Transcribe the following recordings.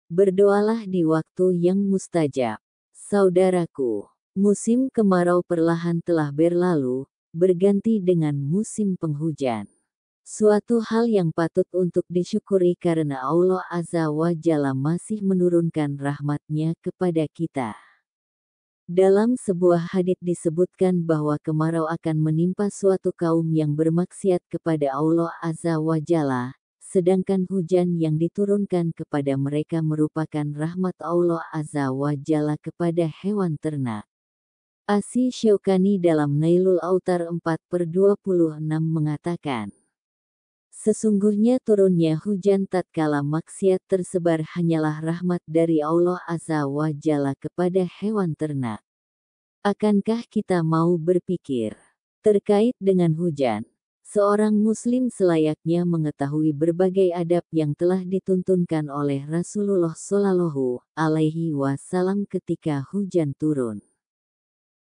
Berdoalah di waktu yang mustajab. Saudaraku, musim kemarau perlahan telah berlalu, berganti dengan musim penghujan. Suatu hal yang patut untuk disyukuri karena Allah Azza wa Jalla masih menurunkan rahmat-Nya kepada kita. Dalam sebuah hadits disebutkan bahwa kemarau akan menimpa suatu kaum yang bermaksiat kepada Allah Azza wa Jalla, sedangkan hujan yang diturunkan kepada mereka merupakan rahmat Allah Azza wa Jalla kepada hewan ternak. Asy Syaukani dalam Nailul Autar 4/26 mengatakan, sesungguhnya turunnya hujan tatkala maksiat tersebar hanyalah rahmat dari Allah Azza wa Jalla kepada hewan ternak. Akankah kita mau berpikir terkait dengan hujan? Seorang muslim selayaknya mengetahui berbagai adab yang telah dituntunkan oleh Rasulullah Shallallahu alaihi wasallam ketika hujan turun.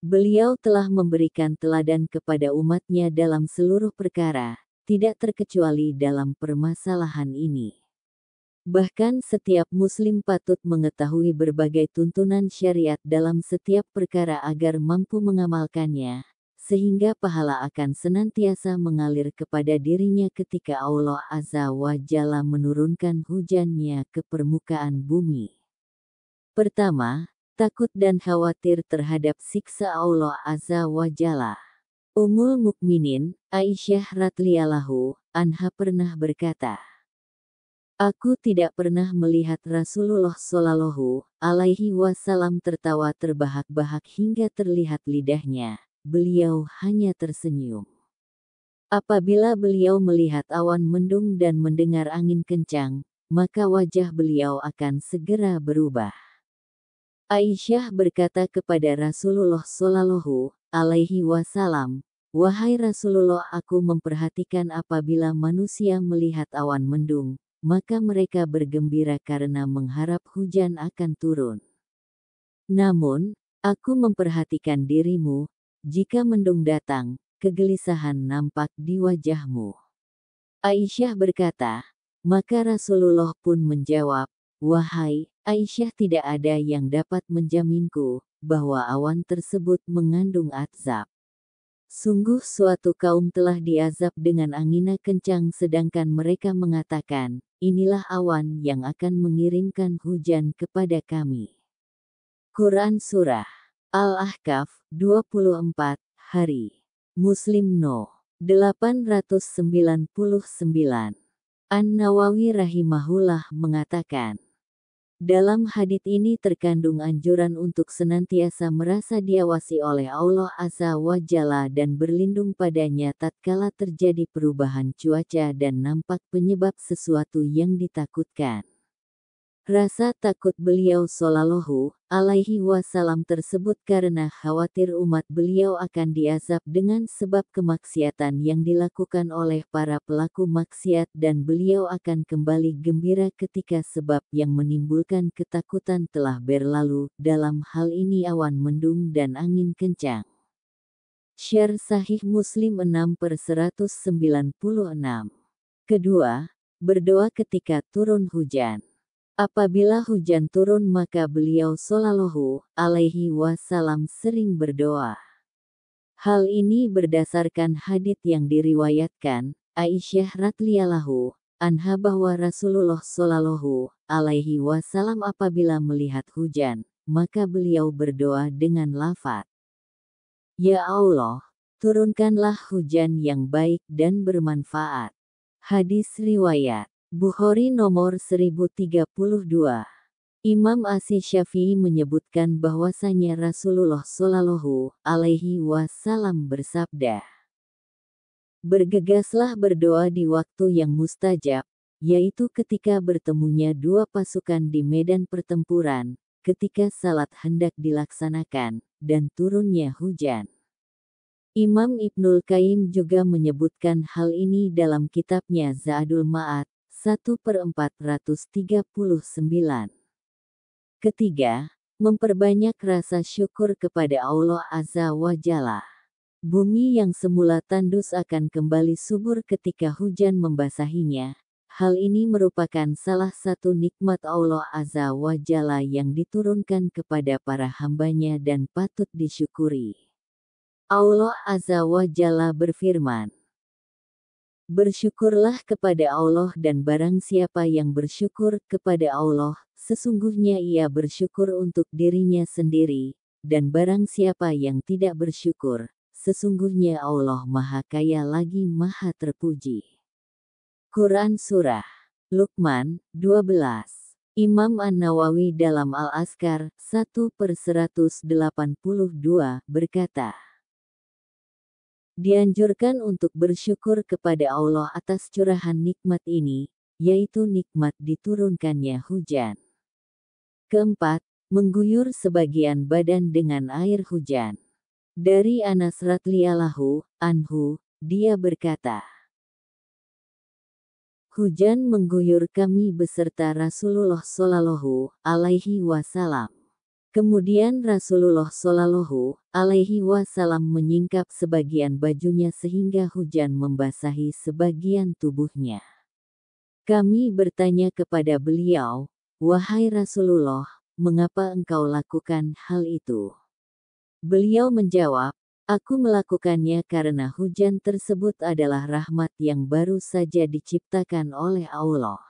Beliau telah memberikan teladan kepada umatnya dalam seluruh perkara, tidak terkecuali dalam permasalahan ini. Bahkan setiap muslim patut mengetahui berbagai tuntunan syariat dalam setiap perkara agar mampu mengamalkannya, sehingga pahala akan senantiasa mengalir kepada dirinya ketika Allah Azza wa Jalla menurunkan hujannya ke permukaan bumi. Pertama, takut dan khawatir terhadap siksa Allah Azza wa Jalla. Ummul Mukminin, Aisyah radhiyallahu anha pernah berkata, aku tidak pernah melihat Rasulullah Shallallahu alaihi wasallam tertawa terbahak-bahak hingga terlihat lidahnya. Beliau hanya tersenyum. Apabila beliau melihat awan mendung dan mendengar angin kencang, maka wajah beliau akan segera berubah. Aisyah berkata kepada Rasulullah Shallallahu alaihi wasallam, wahai Rasulullah, aku memperhatikan apabila manusia melihat awan mendung, maka mereka bergembira karena mengharap hujan akan turun. Namun, aku memperhatikan dirimu, jika mendung datang, kegelisahan nampak di wajahmu. Aisyah berkata, maka Rasulullah pun menjawab, wahai Aisyah, tidak ada yang dapat menjaminku bahwa awan tersebut mengandung azab. Sungguh suatu kaum telah diazab dengan angin kencang sedangkan mereka mengatakan, inilah awan yang akan mengirimkan hujan kepada kami. Quran Surah Al-Ahqaf 24 hari. Muslim No. 899. An-Nawawi rahimahullah mengatakan, dalam hadits ini terkandung anjuran untuk senantiasa merasa diawasi oleh Allah Azza wa Jalla dan berlindung padanya tatkala terjadi perubahan cuaca dan nampak penyebab sesuatu yang ditakutkan. Rasa takut beliau Shallallahu alaihi wasallam tersebut karena khawatir umat beliau akan diazab dengan sebab kemaksiatan yang dilakukan oleh para pelaku maksiat dan beliau akan kembali gembira ketika sebab yang menimbulkan ketakutan telah berlalu, dalam hal ini awan mendung dan angin kencang. Syarh Sahih Muslim 6/196. Kedua, berdoa ketika turun hujan. Apabila hujan turun maka beliau Shallallahu alaihi wasallam sering berdoa. Hal ini berdasarkan hadits yang diriwayatkan Aisyah radhiyallahu anha bahwa Rasulullah Shallallahu alaihi wasallam apabila melihat hujan, maka beliau berdoa dengan lafaz, ya Allah, turunkanlah hujan yang baik dan bermanfaat. Hadis riwayat Bukhari nomor 1032. Imam Asy-Syafi'i menyebutkan bahwasanya Rasulullah Shallallahu alaihi wasallam bersabda, bergegaslah berdoa di waktu yang mustajab, yaitu ketika bertemunya dua pasukan di medan pertempuran, ketika salat hendak dilaksanakan, dan turunnya hujan. Imam Ibnul Qayyim juga menyebutkan hal ini dalam kitabnya Zadul Ma'ad 1/439. Ketiga, memperbanyak rasa syukur kepada Allah Azza wa Jalla. Bumi yang semula tandus akan kembali subur ketika hujan membasahinya. Hal ini merupakan salah satu nikmat Allah Azza wa Jalla yang diturunkan kepada para hambanya dan patut disyukuri. Allah Azza wa Jalla berfirman, "Bersyukurlah kepada Allah dan barang siapa yang bersyukur kepada Allah, sesungguhnya ia bersyukur untuk dirinya sendiri, dan barang siapa yang tidak bersyukur, sesungguhnya Allah Maha Kaya lagi Maha Terpuji." Quran Surah Luqman 12. Imam An-Nawawi dalam Al-Azkar 1/182 berkata, dianjurkan untuk bersyukur kepada Allah atas curahan nikmat ini, yaitu nikmat diturunkannya hujan. Keempat, mengguyur sebagian badan dengan air hujan. Dari Anas radhiyallahu anhu, dia berkata, hujan mengguyur kami beserta Rasulullah Shallallahu alaihi wasallam. Kemudian Rasulullah Shallallahu alaihi wasallam menyingkap sebagian bajunya sehingga hujan membasahi sebagian tubuhnya. Kami bertanya kepada beliau, "Wahai Rasulullah, mengapa engkau lakukan hal itu?" Beliau menjawab, "Aku melakukannya karena hujan tersebut adalah rahmat yang baru saja diciptakan oleh Allah."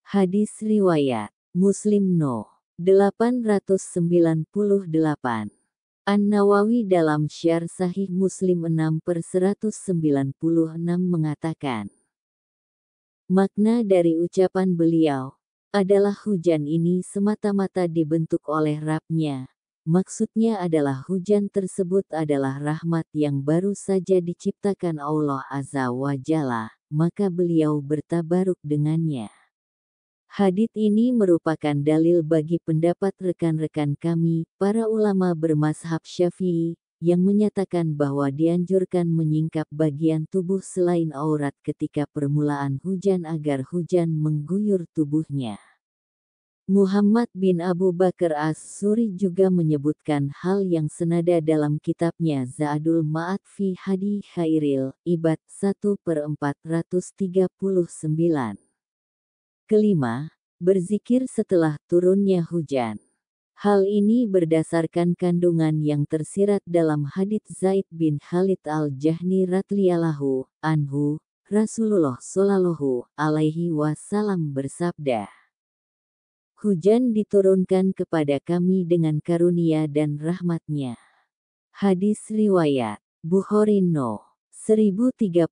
Hadis riwayat Muslim No. 898. An-Nawawi dalam Syarh Sahih Muslim 6/196 mengatakan, makna dari ucapan beliau adalah hujan ini semata-mata dibentuk oleh Rabb-Nya. Maksudnya adalah hujan tersebut adalah rahmat yang baru saja diciptakan Allah Azza wa Jalla, maka beliau bertabaruk dengannya. Hadits ini merupakan dalil bagi pendapat rekan-rekan kami, para ulama bermazhab Syafi'i, yang menyatakan bahwa dianjurkan menyingkap bagian tubuh selain aurat ketika permulaan hujan agar hujan mengguyur tubuhnya. Muhammad bin Abu Bakar As-Suri juga menyebutkan hal yang senada dalam kitabnya Za'adul Ma'ad fi Hadi Khairil Ibad 1/439. Kelima, berzikir setelah turunnya hujan. Hal ini berdasarkan kandungan yang tersirat dalam hadits Zaid bin Khalid al-Jahni radhiyallahu anhu, Rasulullah Shallallahu alaihi wasallam bersabda, hujan diturunkan kepada kami dengan karunia dan rahmat-Nya. Hadis riwayat Bukhari No. 1038,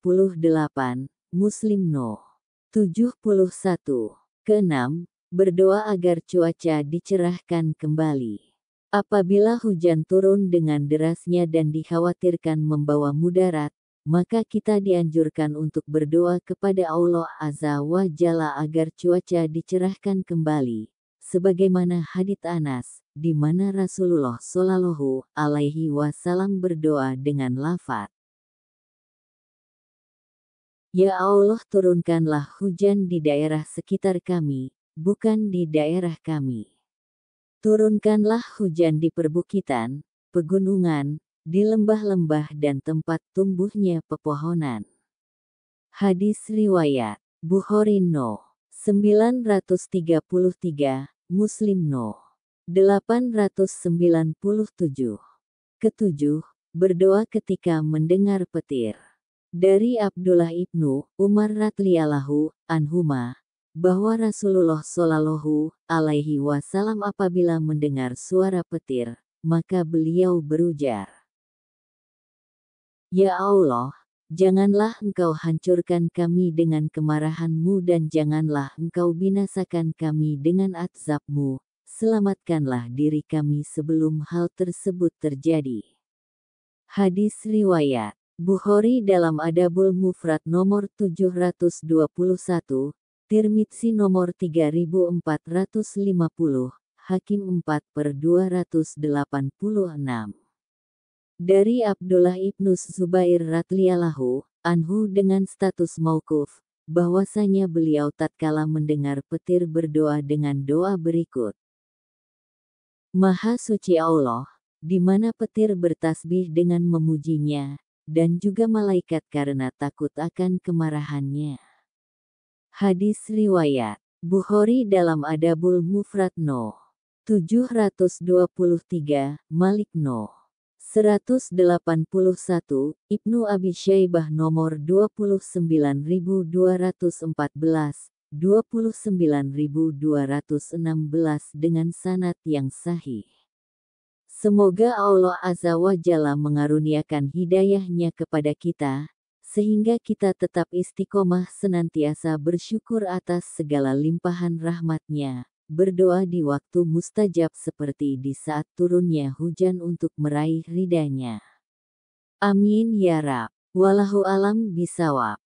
Muslim No. 71. Keenam, berdoa agar cuaca dicerahkan kembali. Apabila hujan turun dengan derasnya dan dikhawatirkan membawa mudarat, maka kita dianjurkan untuk berdoa kepada Allah Azza wa Jalla agar cuaca dicerahkan kembali. Sebagaimana hadits Anas, di mana Rasulullah Shallallahu alaihi wasallam berdoa dengan lafaz, "Ya Allah, turunkanlah hujan di daerah sekitar kami, bukan di daerah kami. Turunkanlah hujan di perbukitan, pegunungan, di lembah-lembah dan tempat tumbuhnya pepohonan." Hadis riwayat Bukhari No. 933, Muslim No. 897. Ketujuh, berdoa ketika mendengar petir. Dari Abdullah ibnu Umar radhiyallahu anhuma, bahwa Rasulullah Shallallahu alaihi wasallam apabila mendengar suara petir, maka beliau berujar, "Ya Allah, janganlah Engkau hancurkan kami dengan kemarahan-Mu dan janganlah Engkau binasakan kami dengan azab-Mu, selamatkanlah diri kami sebelum hal tersebut terjadi." Hadis riwayat Bukhari dalam Adabul Mufrad nomor 721, Tirmidzi nomor 3450, Hakim 4/286. Dari Abdullah ibnu Zubair radhiyallahu anhu dengan status mauquf, bahwasanya beliau tatkala mendengar petir berdoa dengan doa berikut, Maha suci Allah, di mana petir bertasbih dengan memujinya, dan juga malaikat karena takut akan kemarahannya. Hadis riwayat Bukhari dalam Adabul Mufrad No. 723, Malik No. 181, Ibnu Abi Syaibah nomor 29214, 29216 dengan sanad yang sahih. Semoga Allah Azza wa Jalla mengaruniakan hidayahnya kepada kita, sehingga kita tetap istiqomah senantiasa bersyukur atas segala limpahan rahmat-Nya, berdoa di waktu mustajab seperti di saat turunnya hujan untuk meraih ridha-Nya. Amin ya Rabb. Wallahu alam bisawab.